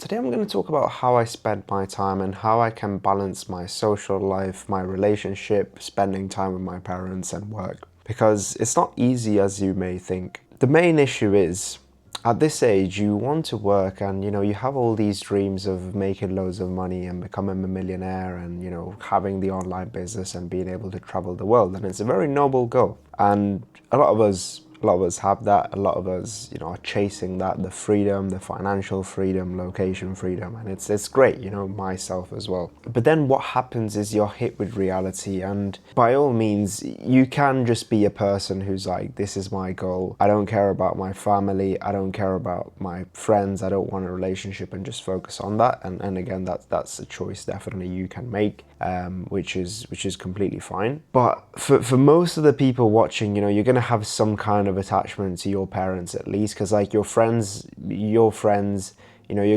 Today I'm going to talk about how I spend my time and how I can balance my social life, my relationship, spending time with my parents and work. Because it's not easy as you may think. The main issue is, at this age, you want to work and, you have all these dreams of making loads of money and becoming a millionaire and, having the online business and being able to travel the world. And it's a very noble goal. And a lot of us have that. A lot of us, are chasing that, the freedom, the financial freedom, location freedom, and it's great, myself as well. But then what happens is you're hit with reality, and by all means, you can just be a person who's like, this is my goal. I don't care about my family. I don't care about my friends. I don't want a relationship, and just focus on that. And again, that's a choice definitely you can make, which is completely fine. But for most of the people watching, you're gonna have some kind of attachment to your parents, at least, because like your friends, you're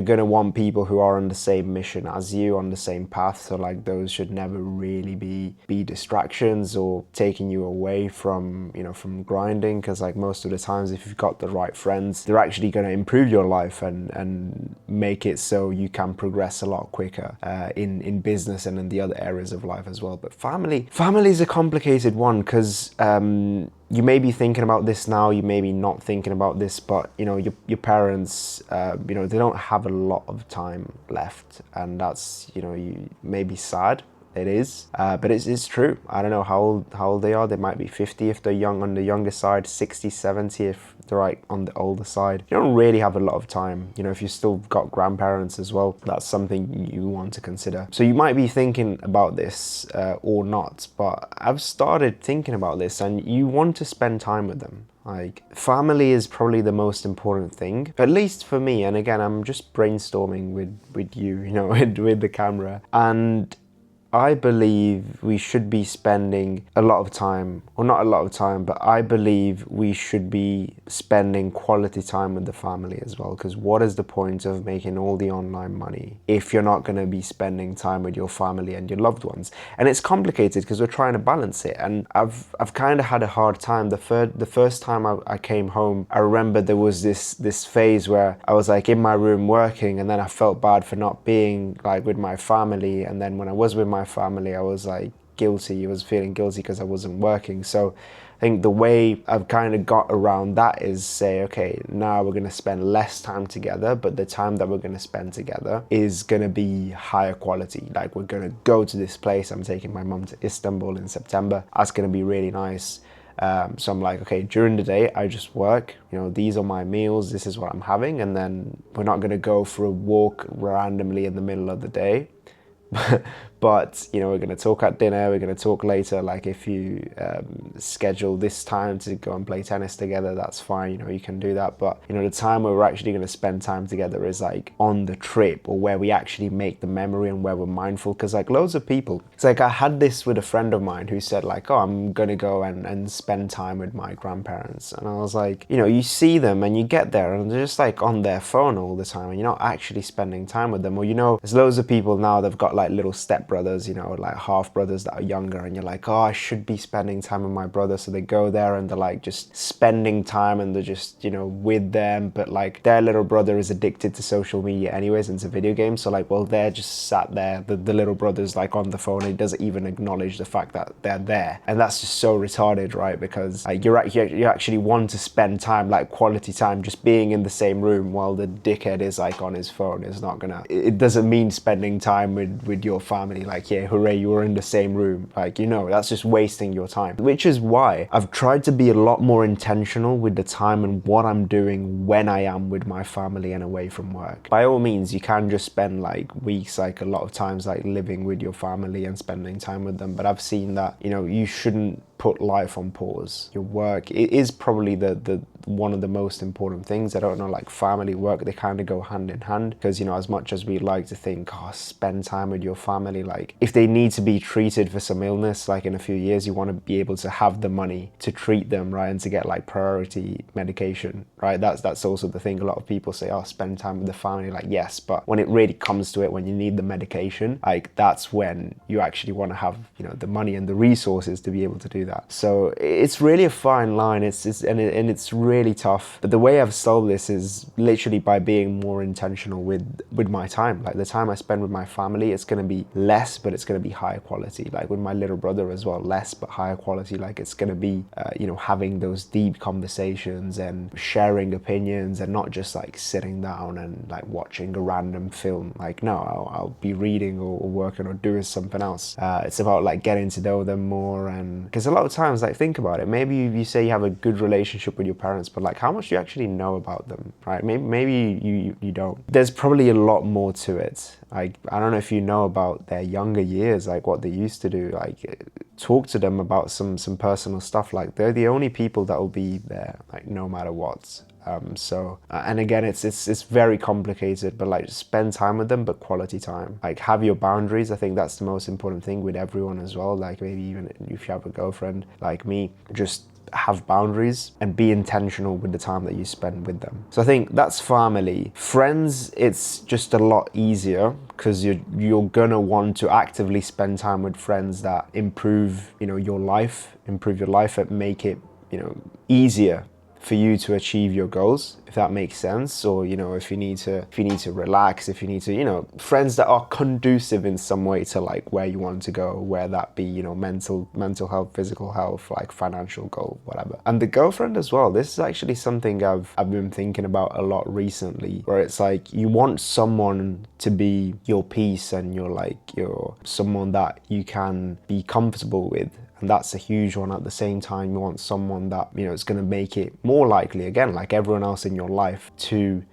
gonna want people who are on the same mission as you, on the same path. So like those should never really be distractions or taking you away from from grinding, because like most of the times, if you've got the right friends, they're actually going to improve your life and make it so you can progress a lot quicker in business and in the other areas of life as well. But family is a complicated one, because you may be thinking about this now, you may be not thinking about this, but your parents, they don't have a lot of time left, and that's you may be sad. It is, but it's true. I don't know how old they are. They might be 50 if they're young, on the younger side, 60, 70 if they're like on the older side. You don't really have a lot of time. If you still got grandparents as well, that's something you want to consider. So you might be thinking about this or not, but I've started thinking about this, and you want to spend time with them. Like, family is probably the most important thing, at least for me. And again, I'm just brainstorming with you, with the camera. And I believe we should be spending a lot of time, or not a lot of time, but I believe we should be spending quality time with the family as well. Because what is the point of making all the online money if you're not going to be spending time with your family and your loved ones? And it's complicated because we're trying to balance it. And I've kind of had a hard time. The first time I came home, I remember there was this phase where I was like in my room working, and then I felt bad for not being like with my family. And then when I was with my family, I was like guilty. I was feeling guilty because I wasn't working. So I think the way I've kind of got around that is say, okay, now we're going to spend less time together, but the time that we're going to spend together is going to be higher quality. Like, we're going to go to this place. I'm taking my mum to Istanbul in September. That's going to be really nice. So I'm like, okay, during the day, I just work, these are my meals, this is what I'm having. And then we're not going to go for a walk randomly in the middle of the day. But we're going to talk at dinner, we're going to talk later. Like, if you schedule this time to go and play tennis together, that's fine, you can do that. But the time where we're actually going to spend time together is like on the trip, or where we actually make the memory and where we're mindful. Because like loads of people, it's like I had this with a friend of mine who said like, oh, I'm going to go and spend time with my grandparents. And I was like, you see them and you get there and they're just like on their phone all the time, and you're not actually spending time with them. Or there's loads of people now, they've got like little stepbrothers, like half brothers that are younger, and you're like, oh, I should be spending time with my brother. So they go there and they're like just spending time, and they're just with them, but like their little brother is addicted to social media anyways, and to video games. So like, well, they're just sat there, the little brother's like on the phone, and he doesn't even acknowledge the fact that they're there. And that's just so retarded, right? Because like you actually want to spend time, like quality time, just being in the same room, while the dickhead is like on his phone. Is not gonna, it doesn't mean spending time with your family. Like, yeah, hooray, you were in the same room. Like, that's just wasting your time. Which is why I've tried to be a lot more intentional with the time and what I'm doing when I am with my family and away from work. By all means, you can just spend like weeks, like a lot of times, like living with your family and spending time with them. But I've seen that, you shouldn't put life on pause. Your work, it is probably the one of the most important things. I don't know, like family, work, they kind of go hand in hand. Because as much as we like to think, oh, spend time with your family, like if they need to be treated for some illness, like in a few years, you want to be able to have the money to treat them, right? And to get like priority medication, right? That's also the thing. A lot of people say, oh, spend time with the family. Like, yes, but when it really comes to it, when you need the medication, like that's when you actually want to have the money and the resources to be able to do that. So it's really a fine line. It's really really tough. But the way I've solved this is literally by being more intentional with my time. Like the time I spend with my family, it's going to be less, but it's going to be higher quality. Like with my little brother as well, less but higher quality. Like it's going to be, having those deep conversations and sharing opinions, and not just like sitting down and like watching a random film. Like no, I'll be reading or working or doing something else. It's about like getting to know them more. And because a lot of times, like think about it, maybe you say you have a good relationship with your parents, but like how much do you actually know about them, right? Maybe you don't. There's probably a lot more to it. Like I don't know if you know about their younger years, like what they used to do. Like talk to them about some personal stuff. Like they're the only people that will be there, like no matter what. And again, it's very complicated, but like spend time with them, but quality time. Like have your boundaries. I think that's the most important thing with everyone as well. Like maybe even if you have a girlfriend like me, just have boundaries and be intentional with the time that you spend with them. So I think that's family. Friends, it's just a lot easier because you're gonna want to actively spend time with friends that improve, your life, and make it, easier for you to achieve your goals, if that makes sense. Or if you need to relax, if you need to, friends that are conducive in some way to like where you want to go, where that be, mental health, physical health, like financial goal, whatever. And the girlfriend as well, this is actually something I've been thinking about a lot recently, where it's like you want someone to be your peace, and you're someone that you can be comfortable with. And that's a huge one. At the same time, you want someone that, is going to make it more likely, again, like everyone else in your life, to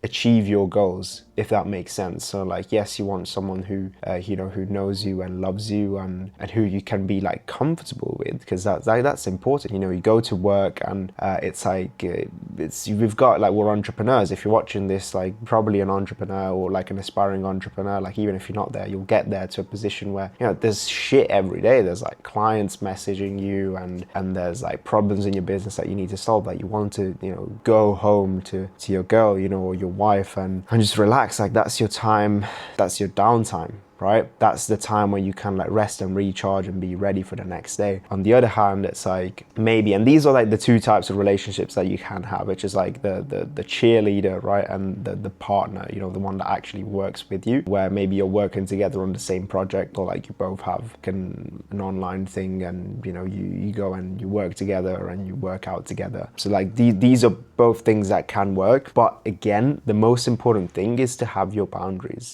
achieve your goals, if that makes sense. So like, yes, you want someone who who knows you and loves you, and who you can be like comfortable with, because that's important. You go to work, and it's like we've got like, we're entrepreneurs. If you're watching this, like probably an entrepreneur or like an aspiring entrepreneur. Like even if you're not there, you'll get there to a position where there's shit every day. There's like clients messaging you, and there's like problems in your business that you need to solve, that you want to go home to your girl, or your wife, and just relax. Like that's your time, that's your downtime, right? That's the time where you can like rest and recharge and be ready for the next day. On the other hand, it's like maybe, and these are like the two types of relationships that you can have, which is like the cheerleader, right? And the partner, the one that actually works with you, where maybe you're working together on the same project, or like you both have an online thing, and you go and you work together and you work out together. So like these are both things that can work. But again, the most important thing is to have your boundaries.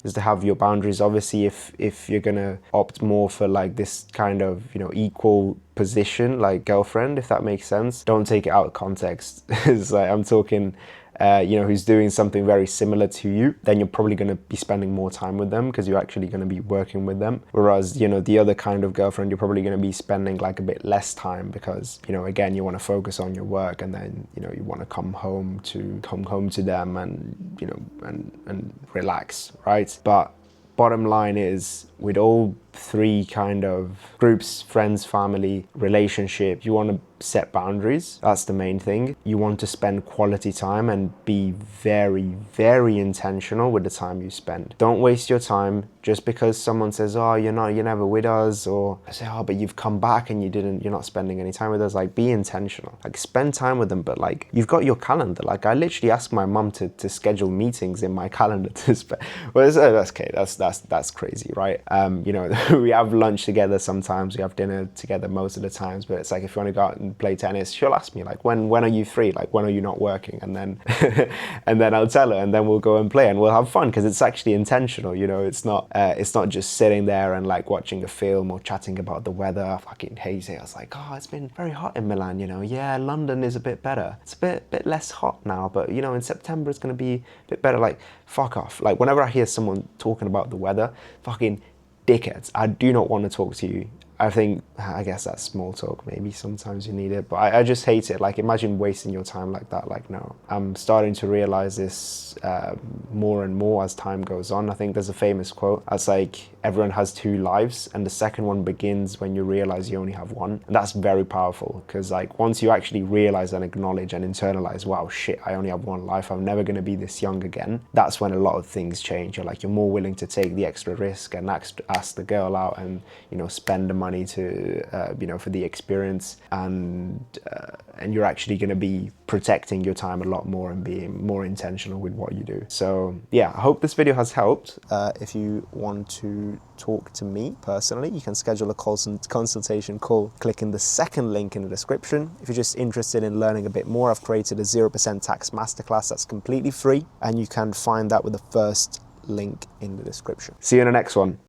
Obviously, if you're gonna opt more for like this kind of equal position, like girlfriend, if that makes sense, don't take it out of context. It's like I'm talking who's doing something very similar to you, then you're probably going to be spending more time with them, because you're actually going to be working with them. Whereas the other kind of girlfriend, you're probably going to be spending like a bit less time, because again, you want to focus on your work, and then you want to come home to them, and relax, right? But bottom line is, with all three kind of groups, friends, family, relationship, you want to set boundaries. That's the main thing. You want to spend quality time and be very, very intentional with the time you spend. Don't waste your time just because someone says, oh, you're never with us, or I say, oh, but you've come back and you're not spending any time with us. Like, be intentional. Like, spend time with them, but like, you've got your calendar. Like, I literally asked my mum to schedule meetings in my calendar to spend. Well, that's okay. That's crazy, right? We have lunch together sometimes, we have dinner together most of the times, but it's like, if you want to go out and play tennis, she'll ask me like, when are you free? Like, when are you not working? And then and then I'll tell her, and then we'll go and play, and we'll have fun, because it's actually intentional. It's not just sitting there and like watching a film or chatting about the weather. I fucking hate it. I was like, oh, it's been very hot in Milan, yeah, London is a bit better, it's a bit less hot now, but in September it's going to be a bit better. Like, fuck off. Like, whenever I hear someone talking about the weather, fucking dickheads, I do not want to talk to you. I guess that's small talk. Maybe sometimes you need it, but I just hate it. Like, imagine wasting your time like that. Like, no. I'm starting to realize this more and more as time goes on. I think there's a famous quote that's like, everyone has two lives, and the second one begins when you realize you only have one. And that's very powerful, because like, once you actually realize and acknowledge and internalize, wow, shit, I only have one life, I'm never going to be this young again, that's when a lot of things change. You're more willing to take the extra risk and ask the girl out, and spend the money money to, for the experience, and you're actually going to be protecting your time a lot more and being more intentional with what you do. So yeah, I hope this video has helped. If you want to talk to me personally, you can schedule a consultation call clicking the second link in the description. If you're just interested in learning a bit more, I've created a 0% tax masterclass that's completely free, and you can find that with the first link in the description. See you in the next one.